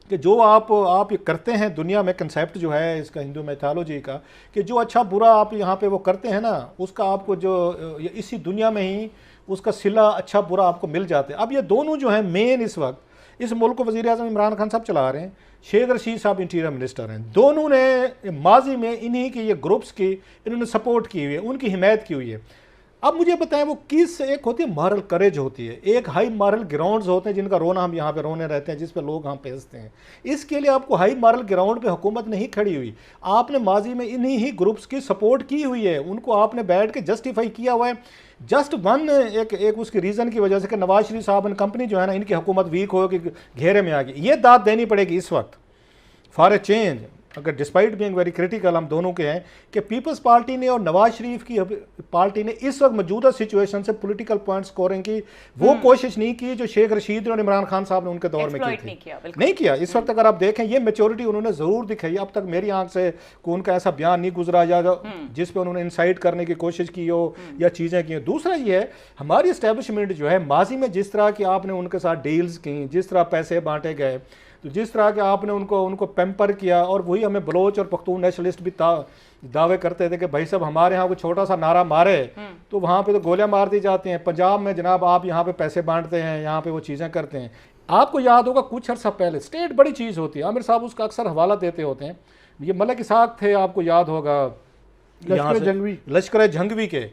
कि जो आप ये करते हैं दुनिया में, कंसेप्ट जो है इसका हिंदू मैथोलॉजी का, कि जो अच्छा बुरा आप यहाँ पे वो करते हैं ना, उसका आपको जो इसी दुनिया में ही उसका सिला अच्छा बुरा आपको मिल जाते हैं। अब ये दोनों जो हैं मेन इस वक्त इस मुल्क को वज़ीर आज़म इमरान खान साहब चला रहे हैं, शेख रशीद साहब इंटीरियर मिनिस्टर हैं। दोनों ने माजी में इन्हीं की ये ग्रुप्स की इन्होंने सपोर्ट की हुई है, उनकी हिमायत की हुई है। अब मुझे बताएं वो किस, एक होती है मॉरल करेज होती है, एक हाई मॉरल ग्राउंड्स होते हैं जिनका रोना हम यहाँ पे रोने रहते हैं, जिस पे लोग हम पेशते हैं। इसके लिए आपको हाई मॉरल ग्राउंड पे हुकूमत नहीं खड़ी हुई, आपने माजी में इन्हीं ही ग्रुप्स की सपोर्ट की हुई है, उनको आपने बैठ के जस्टिफाई किया हुआ है। जस्ट वन एक उसकी रीज़न की वजह से कि नवाज शरीफ साहब एंड कंपनी जो है ना, इनकी हुकूमत वीक हो कि घेरे में आ गई, ये दाद देनी पड़ेगी इस वक्त फॉर ए चेंज। अगर डिस्पाइट बीइंग वेरी क्रिटिकल हम दोनों के हैं कि पीपल्स पार्टी ने और नवाज शरीफ की पार्टी ने इस वक्त मौजूदा सिचुएशन से पॉलिटिकल पॉइंट स्कोरिंग की वो कोशिश नहीं की जो शेख रशीद और इमरान खान साहब ने उनके दौर में की थी, नहीं किया। इस वक्त अगर आप देखें ये मैच्योरिटी उन्होंने ज़रूर दिखाई। अब तक मेरी आंख से उनका ऐसा बयान नहीं गुजरा या जिस पे उन्होंने इंसाइट करने की कोशिश की हो या चीज़ें की हो। दूसरा ये है हमारी इस्टेब्लिशमेंट जो है माजी में जिस तरह की आपने उनके साथ डील्स की, जिस तरह पैसे बांटे गए, तो जिस तरह के आपने उनको पैम्पर किया, और वही हमें बलोच और पख्तून नेशनलिस्ट भी दावे करते थे कि भाई साहब हमारे यहाँ कोई छोटा सा नारा मारे तो वहाँ पे तो गोलियां मार दी जाती हैं। पंजाब में जनाब आप यहाँ पे पैसे बांटते हैं, यहाँ पे वो चीज़ें करते हैं। आपको याद होगा कुछ अर्सा पहले स्टेट बड़ी चीज़ होती है, आमिर साहब उसका अक्सर हवाला देते होते हैं, ये मलिक इसाक थे, आपको याद होगा, लश्कर जंगवी के,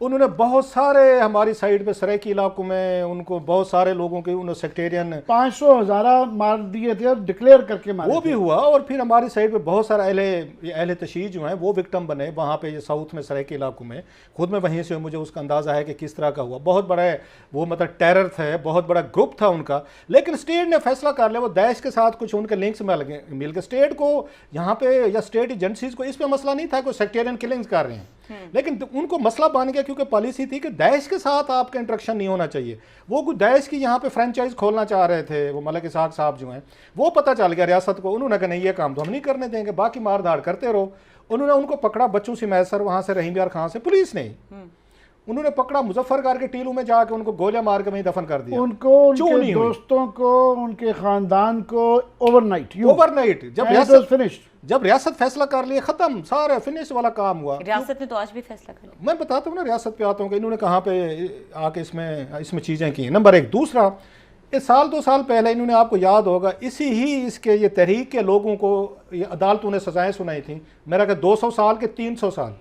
उन्होंने बहुत सारे हमारी साइड पे सराइकी इलाकों में उनको बहुत सारे लोगों के उन्होंने सेक्टेरियन 500,000 मार दिए थे, डिक्लेयर करके मारे वो भी हुआ। और फिर हमारी साइड पे बहुत सारे अहले तशीह जो हैं वो विक्टिम बने वहाँ पे, ये साउथ में सराइकी इलाकों में। खुद में वहीं से मुझे उसका अंदाज़ा है कि किस तरह का हुआ। बहुत बड़ा वो मतलब टेरर था, बहुत बड़ा ग्रुप था उनका। लेकिन स्टेट ने फैसला कर लिया, वो दैश के साथ कुछ उनके लिंक्स मिल गए स्टेट को यहाँ पे, या स्टेट एजेंसीज को इस पर मसला नहीं था कि सेक्टेरियन किलिंग्स कर रहे हैं, लेकिन उनको मसला बन गया क्योंकि पॉलिसी थी कि दैश के साथ आपका इंटरेक्शन नहीं होना चाहिए। वो कुछ दैश की यहाँ पे फ्रेंचाइज खोलना चाह रहे थे, वो मलिक इसाक साहब जो हैं, वो पता चल गया रियासत को। उन्होंने कहा नहीं ये काम तो हम नहीं करने देंगे, बाकी मार धाड़ करते रहो। उन्होंने उनको पकड़ा बच्चों से मैसर वहाँ से रहीम यार खान से, पुलिस ने उन्होंने पकड़ा मुजफ्फरनगर के टीलू में जाके उनको गोलियां मार के वहीं दफन कर दिया। उनको, उनके दोस्तों को, उनके खानदान को ओवरनाइट जब रियासत फैसला कर लिया, खत्म, सारे फिनिश वाला काम हुआ। रियासत ने तो आज भी फैसला कर लिया। मैं बताता हूँ ना रियासत पे आता हूँ कि इन्होंने कहाँ पे आके इसमें चीज़ें की। नंबर एक। दूसरा, इस साल 2 साल पहले इन्होंने, आपको याद होगा, इसी ही इसके ये तहरीक के लोगों को ये अदालतों ने सजाएं सुनाई थी, मेरा क्या 200 साल के 300 साल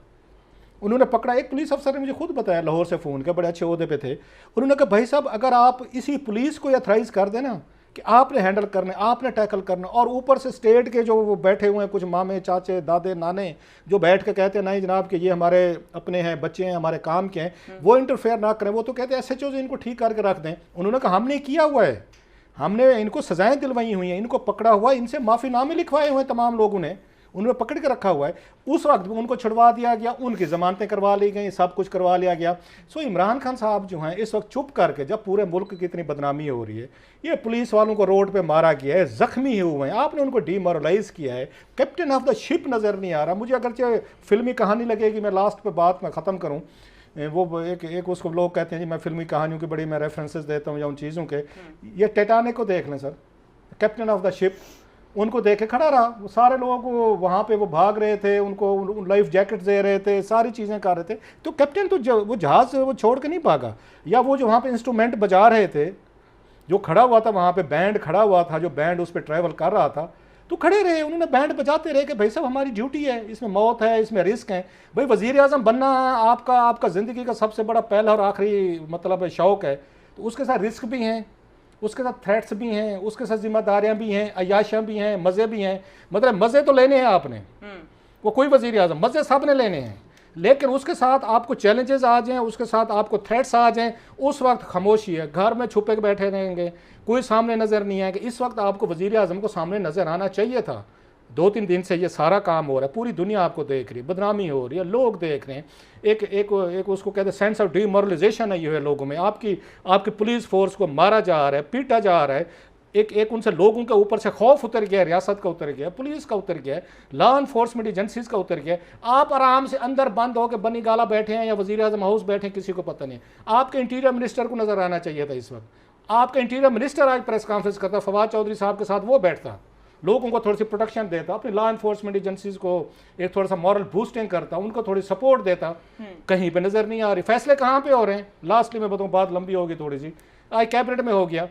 उन्होंने पकड़ा। एक पुलिस अफसर ने मुझे खुद बताया, लाहौर से फ़ोन के, बड़े अच्छे ओहदे पे थे। उन्होंने कहा भाई साहब अगर आप इसी पुलिस को अथराइज कर देना कि आपने हैंडल करना, आपने टैकल करना, और ऊपर से स्टेट के जो वो बैठे हुए हैं कुछ मामे चाचे दादे नाने जो बैठ के कहते हैं नहीं जनाब कि ये हमारे अपने हैं, बच्चे हैं, हमारे काम के हैं, वो इंटरफेयर ना करें, वो तो कहते हैं SHO इनको ठीक करके रख दें। उन्होंने कहा हमने किया हुआ है, हमने इनको सजाएं दिलवाई हुई हैं, इनको पकड़ा हुआ है, इनसे माफ़ीनामे लिखवाए हुए हैं तमाम लोगों ने, उन्होंने पकड़ के रखा हुआ है। उस वक्त उनको छुड़वा दिया गया, उनकी ज़मानतें करवा ली गई, सब कुछ करवा लिया गया। सो इमरान खान साहब जो हैं इस वक्त चुप करके, जब पूरे मुल्क की इतनी बदनामी हो रही है, ये पुलिस वालों को रोड पे मारा गया है, ज़ख्मी हुए हैं, आपने उनको डीमोरलाइज किया है, कैप्टन ऑफ द शिप नज़र नहीं आ रहा। मुझे अगरचे फिल्मी कहानी लगेगी, मैं लास्ट पे बात में ख़त्म करूँ, वो एक उसको लोग कहते हैं जी मैं फिल्मी कहानियों की बड़ी मैं रेफरेंसेस देता हूँ या उन चीज़ों के। ये टाइटैनिक को देख लें sir, captain of the ship, उनको देखे खड़ा रहा, वो सारे लोगों को वहाँ पे वो भाग रहे थे, उनको लाइफ जैकेट दे रहे थे, सारी चीज़ें कर रहे थे, तो कैप्टन तो वो जहाज़ वो छोड़ के नहीं भागा। या वो जो वहाँ पे इंस्ट्रूमेंट बजा रहे थे, जो खड़ा हुआ था वहाँ पे, बैंड खड़ा हुआ था, जो बैंड उस पर ट्रैवल कर रहा था, तो खड़े रहे, उन्होंने बैंड बजाते रहे कि भाई साहब हमारी ड्यूटी है, इसमें मौत है, इसमें रिस्क है, भाई वज़ीर आज़म बनना आपका ज़िंदगी का सबसे बड़ा पहला और आखिरी मतलब शौक़ है, तो उसके साथ रिस्क भी हैं, उसके साथ थ्रेट्स भी हैं, उसके साथ जिम्मेदारियां भी हैं, अयाशियाँ भी हैं, मज़े भी हैं। मतलब मज़े तो लेने हैं आपने, वो कोई वज़ीर आज़म, मज़े सब ने लेने हैं, लेकिन उसके साथ आपको चैलेंजेस आ जाएं, उसके साथ आपको थ्रेट्स आ जाएं, उस वक्त खामोशी है, घर में छुपे के बैठे रहेंगे, कोई सामने नज़र नहीं आएगा। इस वक्त आपको वज़ीर आज़म को सामने नज़र आना चाहिए था। 2-3 दिन से ये सारा काम हो रहा है, पूरी दुनिया आपको देख रही है, बदनामी हो रही है, लोग देख रहे हैं, एक उसको कहते हैं सेंस ऑफ डीमोरलाइजेशन है, ये है लोगों में। आपकी पुलिस फोर्स को मारा जा रहा है, पीटा जा रहा है, एक उनसे लोगों के ऊपर से खौफ उतर गया, रियासत का उतर गया, पुलिस का उतर गया, लॉ इन्फोर्समेंट एजेंसीज का उतर गया। आप आराम से अंदर बंद होकर बनी गाला बैठे हैं या वज़ीर आज़म हाउस बैठे हैं, किसी को पता नहीं। आपके इंटीरियर मिनिस्टर को नजर आना चाहिए था इस वक्त। आपका इंटीरियर मिनिस्टर आज प्रेस कॉन्फ्रेंस करता, फवाद चौधरी साहब के साथ वो बैठता, लोगों को थोड़ी सी प्रोटेक्शन देता, अपनी लॉ इन्फोर्समेंट एजेंसीज को एक थोड़ा सा मॉरल बूस्टिंग करता, उनको थोड़ी सपोर्ट देता, कहीं पे नजर नहीं आ रही। फैसले कहाँ पे हो रहे हैं? लास्टली मैं बताऊँ, बात लंबी होगी थोड़ी सी, आज कैबिनेट में हो गया,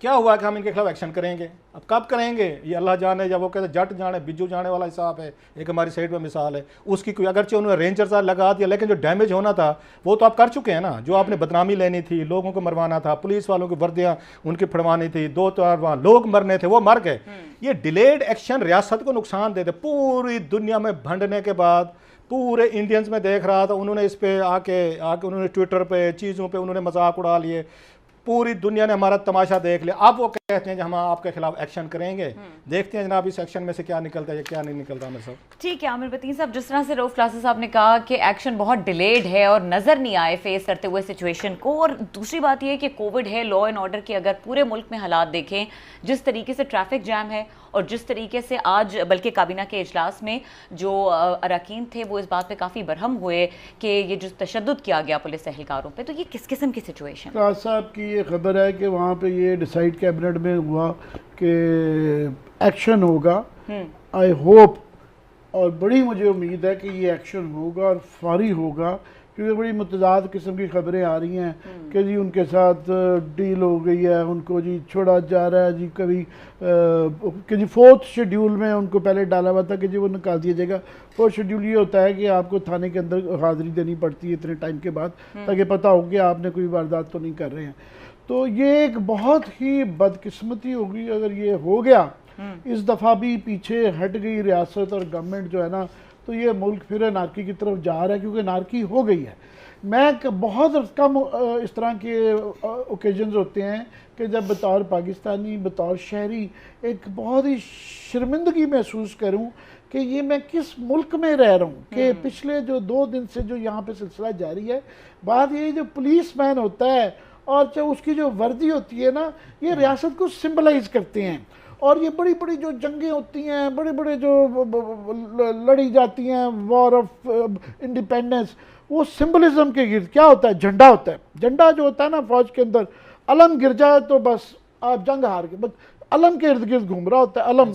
क्या हुआ कि हम इनके खिलाफ एक्शन करेंगे। अब कब करेंगे ये अल्लाह जाने, जब वो कहते जट जाने बिज्जू जाने वाला हिसाब है। एक हमारी साइड में मिसाल है उसकी, कोई अगरचे उन्होंने रेंजर सा लगा दिया, लेकिन जो डैमेज होना था वो तो आप कर चुके हैं ना। जो आपने बदनामी लेनी थी, लोगों को मरवाना था, पुलिस वालों की वर्दियाँ उनकी फड़वानी थी, 2-4 वहाँ लोग मरने थे, वो मर गए। ये डिलेड एक्शन रियासत को नुकसान देते। पूरी दुनिया में भंडने के बाद पूरे इंडियंस में देख रहा था, उन्होंने इस पे आके उन्होंने ट्विटर पे चीज़ों पे उन्होंने मजाक उड़ा लिए, पूरी दुनिया ने हमारा तमाशा देख लिया। अब वो कहते हैं कि हम आपके खिलाफ एक्शन करेंगे। देखते हैं जनाब इस एक्शन में से क्या निकलता है या क्या नहीं निकलता। आमिर साहब ठीक है, आमिर बतीन साहब, जिस तरह से रऊफ क्लासेस साहब ने कहा कि एक्शन बहुत डिलेड है और नज़र नहीं आए फेस करते हुए सिचुएशन को, और दूसरी बात यह है कि कोविड है, लॉ एंड ऑर्डर की अगर पूरे मुल्क में हालात देखें, जिस तरीके से ट्रैफिक जैम है और जिस तरीके से आज बल्कि काबीना के इजलास में जो अरकान थे वो इस बात पे काफ़ी बरहम हुए कि ये जो तशद्दुद किया गया पुलिस एहलकारों पे, तो ये किस किस्म की सिचुएशन? राज साहब की ये खबर है कि वहाँ पे ये डिसाइड कैबिनेट में हुआ कि एक्शन होगा। आई होप, और बड़ी मुझे उम्मीद है कि ये एक्शन होगा और फौरी होगा, क्योंकि बड़ी मुतजाद किस्म की खबरें आ रही हैं कि जी उनके साथ डील हो गई है, उनको जी छोड़ा जा रहा है जी, कभी कि जी 4th शेड्यूल में उनको पहले डाला हुआ था कि जी वो निकाल दिया जाएगा। 4th शेड्यूल ये होता है कि आपको थाने के अंदर हाज़िरी देनी पड़ती है इतने टाइम के बाद, ताकि पता हो कि आपने कोई वारदात तो नहीं कर रहे हैं। तो ये एक बहुत ही बदकिस्मती होगी अगर ये हो गया। इस दफ़ा भी पीछे हट गई रियासत और गवर्नमेंट जो है ना, तो ये मुल्क फिर अनारकी की तरफ जा रहा है, क्योंकि अनारकी हो गई है। मैं बहुत कम इस तरह के ओकेजन्स होते हैं कि जब बतौर पाकिस्तानी, बतौर शहरी एक बहुत ही शर्मिंदगी महसूस करूं कि ये मैं किस मुल्क में रह रहा हूँ, कि पिछले जो 2 दिन से जो यहाँ पे सिलसिला जारी है। बात ये जो पुलिस मैन होता है और जो उसकी जो वर्दी होती है ना, ये रियासत को सिंबलाइज करते हैं। और ये बड़ी बड़ी जो जंगें होती हैं, बड़े बड़े जो लड़ी जाती हैं, वॉर ऑफ इंडिपेंडेंस, वो सिंबलिज्म के गिर्द क्या होता है? झंडा होता है। झंडा जो होता है ना फौज के अंदर, अलम गिर जाए तो बस आप जंग हार गए। बस अलम के इर्द गिर्द घूम रहा होता है, अलम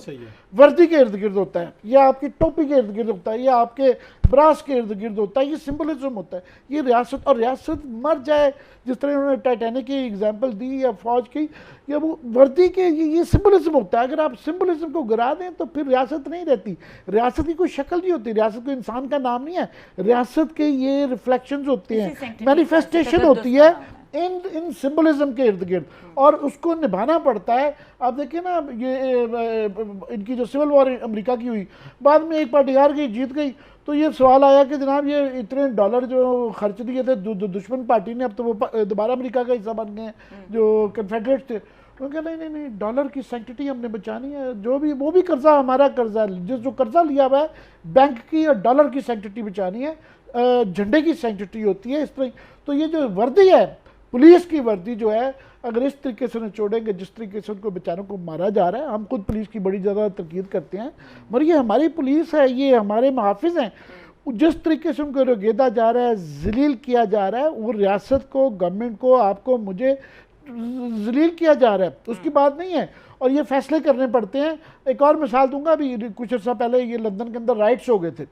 वर्दी के इर्द गिर्द होता है, या आपकी टोपी के इर्द गिर्द होता है, या आपके ब्रास के इर्द गिर्द होता है। ये सिंबलिज्म होता है। ये रियासत, और रियासत मर जाए, जिस तरह उन्होंने टाइटैनिक की एग्जांपल दी या फौज की, या वो वर्दी के, ये सिंबलिज्म होता है। अगर आप सिंबलिज्म को गिरा दें तो फिर रियासत नहीं रहती। रियासत की कोई शक्ल नहीं होती, रियासत कोई इंसान का नाम नहीं है। रियासत के ये रिफ्लेक्शंस होते हैं, मैनिफेस्टेशन होती है इन सिंबलिज्म के इर्द गिर्द, और उसको निभाना पड़ता है। आप देखिए ना, ये इनकी जो सिविल वॉर अमेरिका की हुई, बाद में एक पार्टी हार गई, जीत गई, तो ये सवाल आया कि जनाब ये इतने डॉलर जो खर्च दिए थे दुश्मन पार्टी ने, अब तो वो दोबारा अमेरिका का हिस्सा बन गए हैं जो कन्फेडरेट थे। उन्होंने कहा नहीं, डॉलर की सैंक्टिटी हमने बचानी है, जो भी वो भी कर्जा हमारा कर्जा, जो कर्जा लिया हुआ है बैंक की, और डॉलर की सैंक्टिटी बचानी है, झंडे की सैंक्टिटी होती है इस तरह। तो ये जो वर्दी है, पुलिस की वर्दी जो है, अगर इस तरीके से निचोड़ेंगे जिस तरीके से उनको बेचारों को मारा जा रहा है, हम खुद पुलिस की बड़ी ज़्यादा तनकीद करते हैं, मगर ये हमारी पुलिस है, ये हमारे मुहाफिज हैं। जिस तरीके से उनको रोगेदा जा रहा है, जलील किया जा रहा है, वो रियासत को, गवर्नमेंट को, आपको, मुझे जलील किया जा रहा है, उसकी बात नहीं है। और ये फैसले करने पड़ते हैं। एक और मिसाल दूंगा, अभी कुछ अर्सा पहले ये लंदन के अंदर राइट्स हो गए थे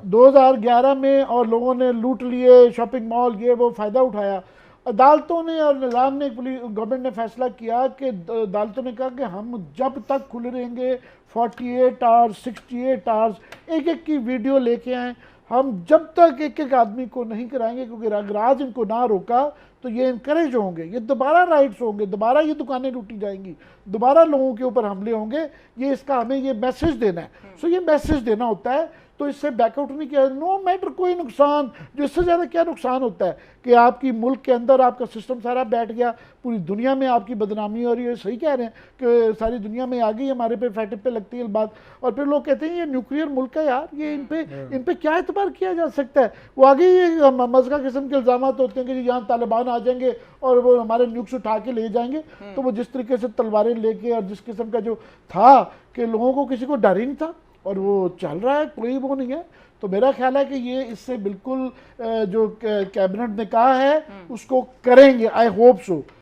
2011 में, और लोगों ने लूट लिए शॉपिंग मॉल, ये वो फ़ायदा उठाया। अदालतों ने और निज़ाम ने, गवर्नमेंट ने फैसला किया कि अदालतों ने कहा कि हम जब तक खुले रहेंगे 48 आवर्स 68 आवर्स एक एक की वीडियो लेके आएँ, हम जब तक एक एक आदमी को नहीं कराएंगे, क्योंकि अगर आज इनको ना रोका तो ये इनकरेज होंगे, ये दोबारा राइट्स होंगे, दोबारा ये दुकानें लूटी जाएंगी, दोबारा लोगों के ऊपर हमले होंगे। ये इसका हमें ये मैसेज देना है। सो ये मैसेज देना होता है, तो इससे बैकआउट नहीं किया, नो मैटर कोई नुकसान। जो इससे ज़्यादा क्या नुकसान होता है कि आपकी मुल्क के अंदर आपका सिस्टम सारा बैठ गया, पूरी दुनिया में आपकी बदनामी हो रही है। सही कह रहे हैं कि सारी दुनिया में आ गई, हमारे पे फैटिव पे लगती है बात, और फिर लोग कहते हैं ये न्यूक्लियर मुल्क है यार, ये इन पे क्या एतबार किया जा सकता है। वो आगे ये मज़का किस्म के इल्ज़ाम होते हैं कि यहाँ तालिबान आ जाएंगे और वो हमारे न्यूक्स उठा के ले जाएंगे। तो वो जिस तरीके से तलवारें लेके, और जिस किस्म का जो था कि लोगों को किसी को डर ही नहीं था, और वो चल रहा है, कोई वो नहीं है। तो मेरा ख्याल है कि ये इससे बिल्कुल जो कैबिनेट ने कहा है उसको करेंगे। I hope so.